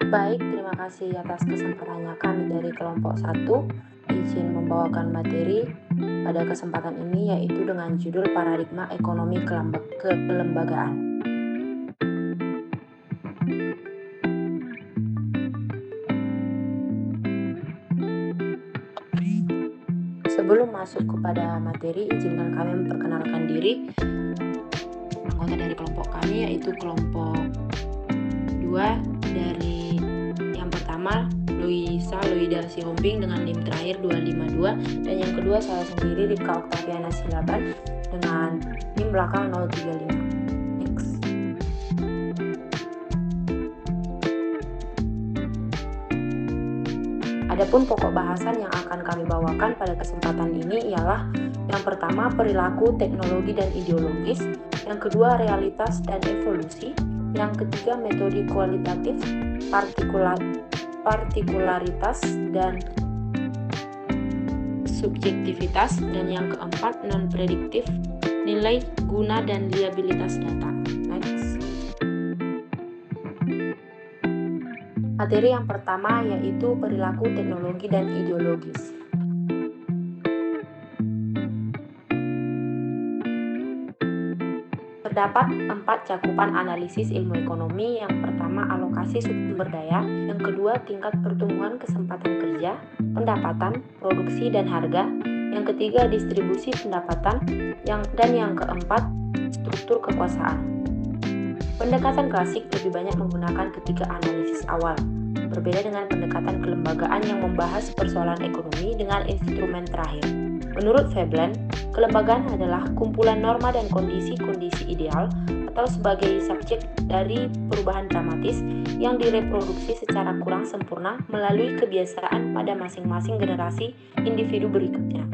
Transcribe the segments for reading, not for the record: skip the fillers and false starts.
Baik, terima kasih atas kesempatannya. Kami dari kelompok 1 izin membawakan materi pada kesempatan ini, yaitu dengan judul Paradigma Ekonomi Kelembagaan. Sebelum masuk kepada materi, izinkan kami memperkenalkan diri. Anggota dari kelompok kami yaitu kelompok 2 dari yang pertama Luida Sihombing dengan NIM terakhir 252, dan yang kedua saya sendiri Rika Oktaviana Silaban dengan NIM belakang 035. Next. Adapun pokok bahasan yang akan kami bawakan pada kesempatan ini ialah yang pertama perilaku, teknologi dan ideologis, yang kedua realitas dan evolusi, yang ketiga metode kualitatif, partikularitas dan subjektivitas, dan yang keempat non-prediktif, nilai, guna dan liabilitas data. Next. Materi yang pertama yaitu perilaku, teknologi dan ideologis. Terdapat 4 cakupan analisis ilmu ekonomi. Yang pertama alokasi sumber daya, yang kedua tingkat pertumbuhan kesempatan kerja, pendapatan, produksi dan harga, yang ketiga distribusi pendapatan, dan yang keempat struktur kekuasaan. Pendekatan klasik lebih banyak menggunakan ketiga analisis awal, berbeda dengan pendekatan kelembagaan yang membahas persoalan ekonomi dengan instrumen terakhir. Menurut Veblen, kelembagaan adalah kumpulan norma dan kondisi-kondisi ideal atau sebagai subjek dari perubahan dramatis yang direproduksi secara kurang sempurna melalui kebiasaan pada masing-masing generasi individu berikutnya.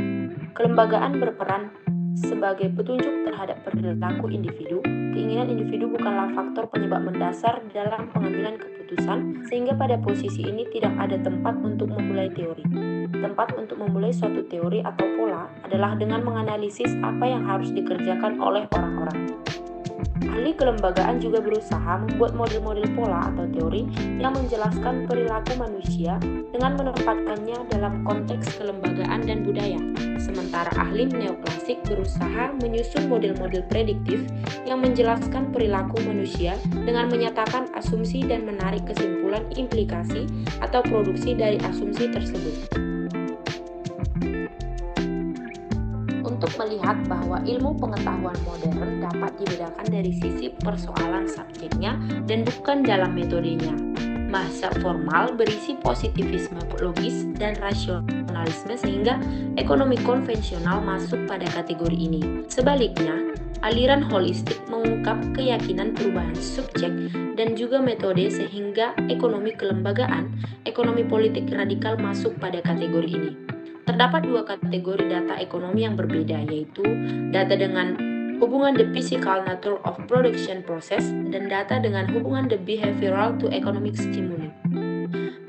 Kelembagaan berperan sebagai petunjuk terhadap perilaku individu. Keinginan individu bukanlah faktor penyebab mendasar dalam pengambilan keputusan, sehingga pada posisi ini tidak ada tempat untuk memulai teori. Tempat untuk memulai suatu teori atau pola adalah dengan menganalisis apa yang harus dikerjakan oleh orang-orang. Ahli kelembagaan juga berusaha membuat model-model pola atau teori yang menjelaskan perilaku manusia dengan menempatkannya dalam konteks kelembagaan dan budaya. Sementara ahli neoklasik berusaha menyusun model-model prediktif yang menjelaskan perilaku manusia dengan menyatakan asumsi dan menarik kesimpulan implikasi atau produksi dari asumsi tersebut. Untuk melihat bahwa ilmu pengetahuan modern dapat dibedakan dari sisi persoalan subjeknya dan bukan dalam metodenya. Bahasa formal berisi positivisme logis dan rasionalisme sehingga ekonomi konvensional masuk pada kategori ini. Sebaliknya, aliran holistik mengungkap keyakinan perubahan subjek dan juga metode sehingga ekonomi kelembagaan, ekonomi politik radikal masuk pada kategori ini. Terdapat 2 kategori data ekonomi yang berbeda, yaitu data dengan hubungan the physical nature of production process dan data dengan hubungan the behavioral to economic stimuli.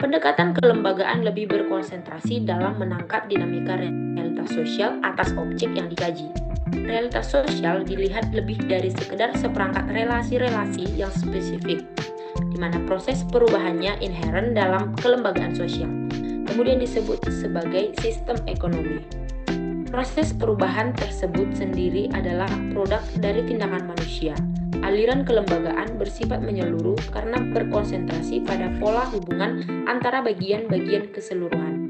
Pendekatan kelembagaan lebih berkonsentrasi dalam menangkap dinamika realitas sosial atas objek yang dikaji. Realitas sosial dilihat lebih dari sekedar seperangkat relasi-relasi yang spesifik, di mana proses perubahannya inheren dalam kelembagaan sosial. Kemudian disebut sebagai sistem ekonomi. Proses perubahan tersebut sendiri adalah produk dari tindakan manusia. Aliran kelembagaan bersifat menyeluruh karena berkonsentrasi pada pola hubungan antara bagian-bagian keseluruhan.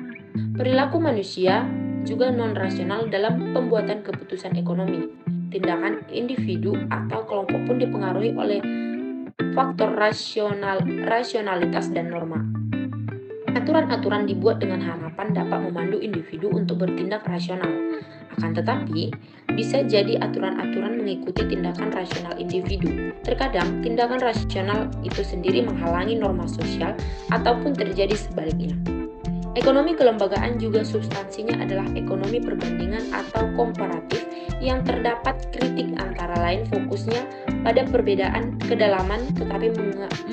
Perilaku manusia juga non-rasional dalam pembuatan keputusan ekonomi. Tindakan individu atau kelompok pun dipengaruhi oleh faktor rasionalitas dan norma. Aturan-aturan dibuat dengan harapan dapat memandu individu untuk bertindak rasional. Akan tetapi, bisa jadi aturan-aturan mengikuti tindakan rasional individu. Terkadang, tindakan rasional itu sendiri menghalangi norma sosial ataupun terjadi sebaliknya. Ekonomi kelembagaan juga substansinya adalah ekonomi perbandingan atau komparatif yang terdapat kritik antara lain fokusnya pada perbedaan kedalaman tetapi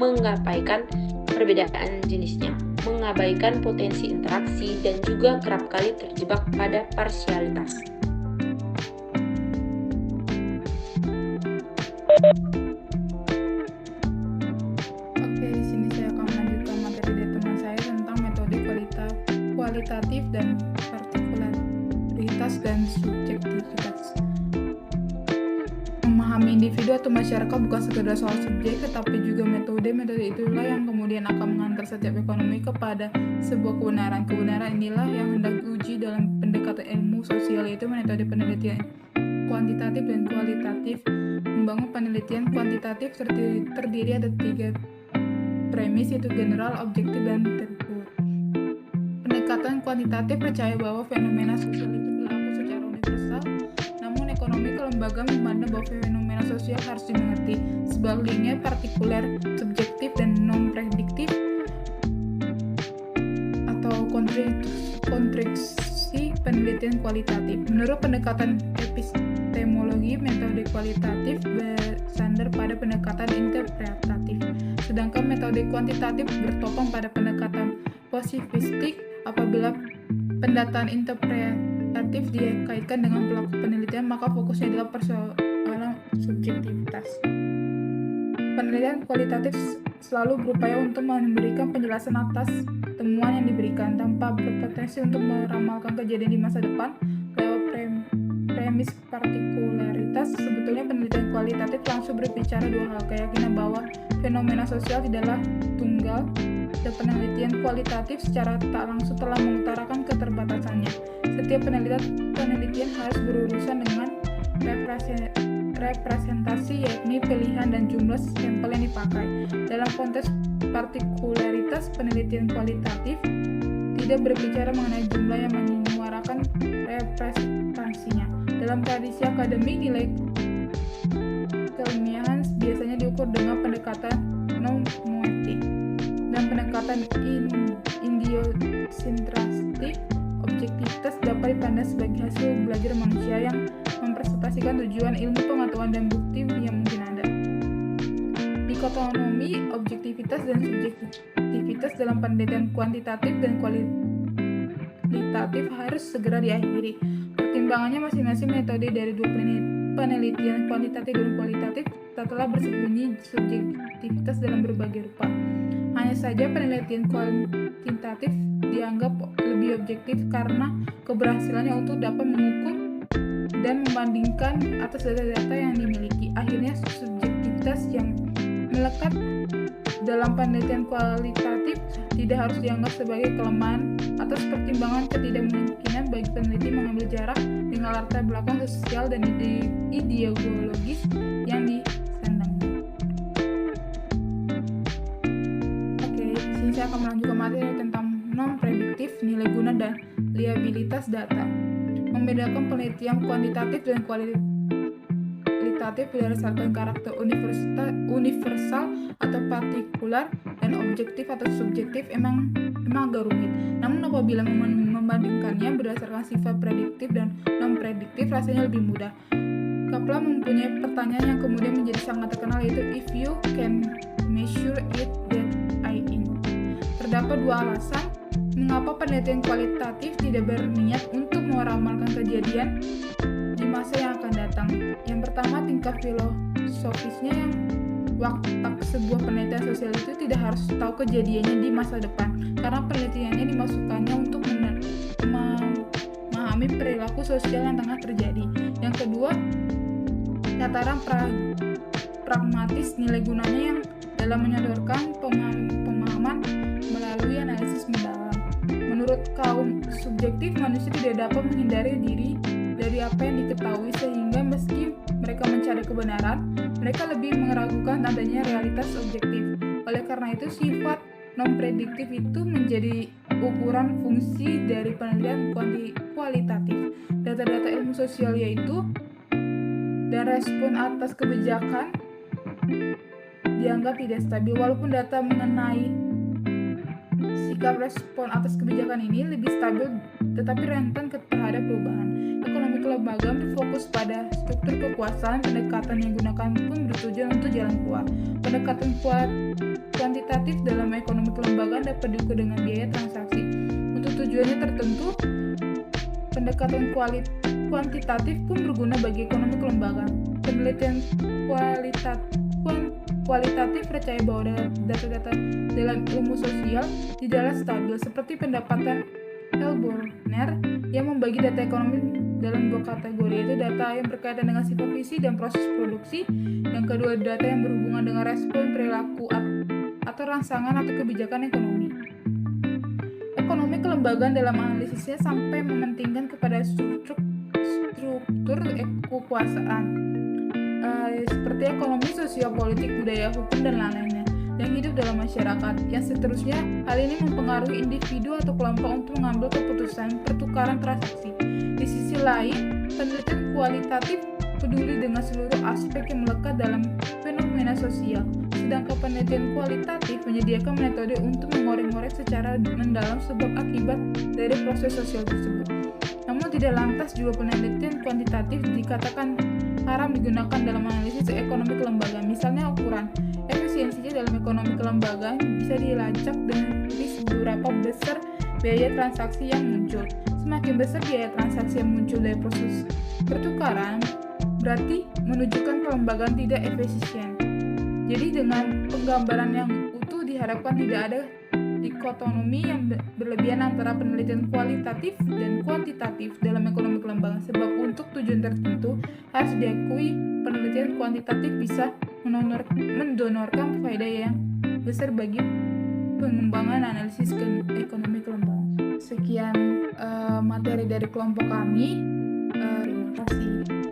mengabaikan perbedaan jenisnya, mengabaikan potensi interaksi dan juga kerap kali terjebak pada parsialitas. Oke, di sini saya akan melanjutkan materi kualitatif dan partikularitas dan subjektivitas. Memahami individu atau masyarakat bukan sekedar soal subjek, tetapi juga metode itulah yang kemudian akan mengantar setiap ekonomi kepada sebuah kebenaran. Kebenaran inilah yang hendak diuji dalam pendekatan ilmu sosial, yaitu metode penelitian kuantitatif dan kualitatif. Membangun penelitian kuantitatif terdiri ada 3 premis, yaitu general, objektif, dan tertutur. Pendekatan kuantitatif percaya bahwa fenomena sosial itu berlaku secara universal, namun ekonomi kelembagaan memandang bahwa fenomena sosial harus dimengerti. Sebaliknya, partikuler, subjektif, dan non-prediktif atau kontriksi penelitian kualitatif. Menurut pendekatan epistemologi, metode kualitatif bersandar pada pendekatan interpretatif, sedangkan metode kuantitatif bertopang pada pendekatan positivistik. Apabila pendataan interpretatif dikaitkan dengan pelaku penelitian, maka fokusnya adalah persoalan subjektivitas. Penelitian kualitatif selalu berupaya untuk memberikan penjelasan atas temuan yang diberikan tanpa berpotensi untuk meramalkan kejadian di masa depan. Lewat premis partikularitas, sebetulnya penelitian kualitatif langsung berbicara 2 hal: keyakinan bahwa fenomena sosial tidaklah tunggal, dan penelitian kualitatif secara tak langsung telah mengutarakan keterbatasannya. Setiap penelitian harus berurusan dengan representasi, yakni pilihan dan jumlah sampel yang dipakai. Dalam konteks partikularitas, penelitian kualitatif tidak berbicara mengenai jumlah yang menyuarakan representasinya. Dalam tradisi akademik, nilai keilmiahan biasanya diukur dengan pendekatan nomoetik dan pendekatan idiosinkrastik. Objektivitas dapat dipandang sebagai hasil belajar manusia yang mempresentasikan tujuan ilmu pengetahuan dan bukti yang mungkin ada. Dikotomi objektivitas dan subjektivitas dalam penelitian kuantitatif dan kualitatif harus segera diakhiri. Pertimbangannya masing-masing metode dari 2 penelitian kuantitatif dan kualitatif telah bersembunyi subjektivitas dalam berbagai rupa. Hanya saja penelitian kuantitatif dianggap lebih objektif karena keberhasilannya untuk dapat mengukur dan membandingkan atas data-data yang dimiliki. Akhirnya subjektivitas yang melekat dalam penelitian kualitatif tidak harus dianggap sebagai kelemahan atas pertimbangan ketidakmungkinan bagi peneliti mengambil jarak dengan latar belakang sosial dan ideologis yang disandangnya. Oke, sini saya akan melanjutkan materi tentang non-prediktif, nilai guna, dan liabilitas data. Membedakan penelitian kuantitatif dan kualitatif berdasarkan karakter universal atau partikular dan objektif atau subjektif emang agak rumit. Namun apabila membandingkannya berdasarkan sifat prediktif dan non-prediktif, rasanya lebih mudah. Kaplan mempunyai pertanyaan yang kemudian menjadi sangat terkenal, yaitu if you can measure it, then I in. Terdapat 2 alasan mengapa penelitian kualitatif tidak berniat untuk meramalkan kejadian di masa yang akan datang. Yang pertama, tingkat filosofisnya yang waktu sebuah penelitian sosial itu tidak harus tahu kejadiannya di masa depan, karena penelitiannya dimasukkannya untuk memahami perilaku sosial yang tengah terjadi. Yang kedua, tataran pragmatis, nilai gunanya yang dalam menyodorkan pemahaman melalui analisis mendalam. Menurut kaum subjektif, manusia tidak dapat menghindari diri dari apa yang diketahui, sehingga meski mereka mencari kebenaran, mereka lebih meragukan adanya realitas objektif. Oleh karena itu, sifat non-prediktif itu menjadi ukuran fungsi dari penelitian kualitatif. Data-data ilmu sosial yaitu dan respon atas kebijakan dianggap tidak stabil, walaupun data mengenai sikap respon atas kebijakan ini lebih stabil, tetapi rentan terhadap perubahan. Ekonomi kelembagaan berfokus pada struktur kekuasaan. Pendekatan yang digunakan pun bertujuan untuk jalan keluar. Pendekatan kuantitatif dalam ekonomi kelembagaan dapat diukur dengan biaya transaksi. Untuk tujuannya tertentu, pendekatan kuantitatif pun berguna bagi ekonomi kelembagaan. Penelitian kualitatif percaya bahwa data-data dalam ilmu sosial tidaklah stabil, seperti L. Borner yang membagi data ekonomi dalam dua kategori, yaitu data yang berkaitan dengan sifat visi dan proses produksi, yang kedua data yang berhubungan dengan respon perilaku atau rangsangan atau kebijakan ekonomi. Ekonomi kelembagaan dalam analisisnya sampai mementingkan kepada struktur kekuasaan seperti ekonomi, sosial, politik, budaya, hukum, dan lain-lainnya yang hidup dalam masyarakat. Yang seterusnya, hal ini mempengaruhi individu atau kelompok untuk mengambil keputusan pertukaran transaksi. Di sisi lain, penelitian kualitatif peduli dengan seluruh aspek yang melekat dalam fenomena sosial, sedangkan penelitian kualitatif menyediakan metode untuk mengorek-ngorek secara mendalam sebab akibat dari proses sosial tersebut. Namun tidak lantas juga penelitian kuantitatif dikatakan haram digunakan dalam analisis ekonomi kelembagaan. Misalnya ukuran efisiensinya dalam ekonomi kelembagaan bisa dilacak dengan seberapa besar biaya transaksi yang muncul. Semakin besar biaya transaksi yang muncul dari proses pertukaran, berarti menunjukkan kelembagaan tidak efisien. Jadi dengan penggambaran yang utuh diharapkan tidak ada dikotomi yang berlebihan antara penelitian kualitatif dan kuantitatif dalam ekonomi kelembagaan, sebab untuk tujuan tertentu harus diakui penelitian kuantitatif bisa mendonorkan faedah yang besar bagi pengembangan analisis ekonomi kelembagaan. Sekian materi dari kelompok kami. Terima kasih.